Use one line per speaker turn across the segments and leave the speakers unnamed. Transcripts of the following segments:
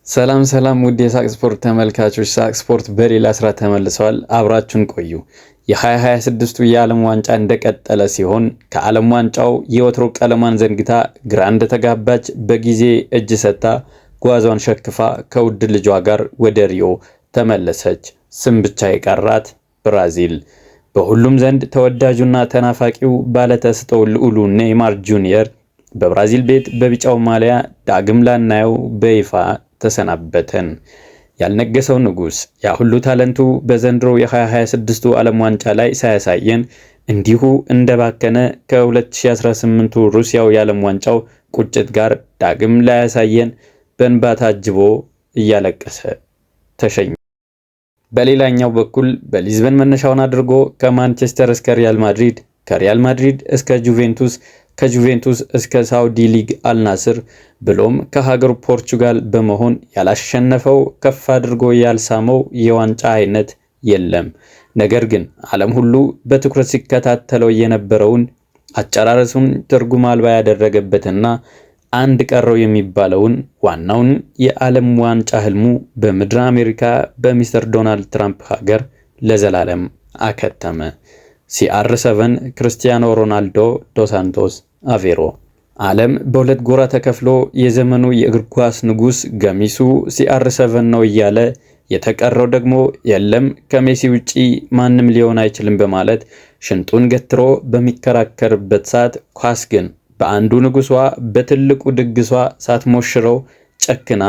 ሰላም ውድ የሳቅ ስፖርት ተመልካቾች፣ ሳቅ ስፖርት በሌላ ስራ ተመልሰዋል። አብራችሁን ቆዩ። የ2026ቱ የዓለም ዋንጫ እንደቀጠለ ሲሆን ከዓለም ዋንጫው የወትሮ ቀለሟን ዘንግታ ግራ እንደተጋባች በጊዜ እጅ ሰጥታ ጓዟን ሸክፋ ከውድ ልጇ ጋር ወደ ሪዮ ተመለሰች። ስም ብቻ የቀራት ብራዚል። በሁሉም ዘንድ ተወዳጁና ተናፋቂው ባለተስጦው ልዑሉ ኔይማር ጁኒየር በብራዚል ቤት በቢጫው ማሊያ ዳግም ላናየው በይፋ ተሰናበተን። ያልነገሰው ንጉስ ያ ሁሉ ታለንቱ በዘንድሮ የ2026ቱ ዓለም ዋንጫ ላይ ሳያሳየን እንዲሁ እንደባከነ ከ2018ቱ ሩሲያው የዓለም ዋንጫው ቁጭት ጋር ዳግም ላያሳየን በእንባ ታጅቦ እያለቀሰ ተሸኘ። በሌላኛው በኩል በሊዝበን መነሻውን አድርጎ ከማንቸስተር እስከ ሪያል ማድሪድ፣ ከሪያል ማድሪድ እስከ ጁቬንቱስ፣ ከጁቬንቱስ እስከ ሳውዲ ሊግ አልናስር ብሎም ከሀገሩ ፖርቹጋል በመሆን ያላሸነፈው ከፍ አድርጎ ያልሳመው የዋንጫ አይነት የለም። ነገር ግን ዓለም ሁሉ በትኩረት ሲከታተለው የነበረውን አጨራረሱን ትርጉም አልባ ያደረገበትና አንድ ቀረው የሚባለውን ዋናውን የዓለም ዋንጫ ህልሙ በምድረ አሜሪካ በሚስተር ዶናልድ ትራምፕ ሀገር ለዘላለም አከተመ። CR7 ክርስቲያኖ ሮናልዶ ዶስ ሳንቶስ አቬሮ። ዓለም በሁለት ጎራ ተከፍሎ የዘመኑ የእግር ኳስ ንጉስ ገሚሱ CR7 ነው እያለ የተቀረው ደግሞ የለም ከሜሲ ውጪ ማንም ሊሆን አይችልም በማለት ሽንጡን ገትሮ በሚከራከርበት ሰዓት ኳስ ግን በአንዱ ንጉሷ በትልቁ ድግሷ ሳትሞሽረው ጨክና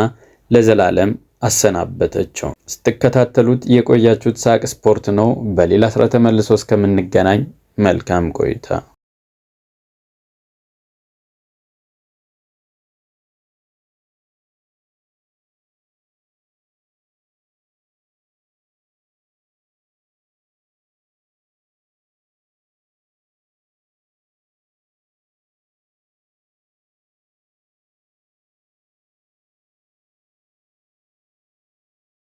ለዘላለም አሰናበተችው። ስትከታተሉት የቆያችሁት ሳቅ ስፖርት ነው። በሌላ ስራ ተመልሶ እስከምንገናኝ መልካም ቆይታ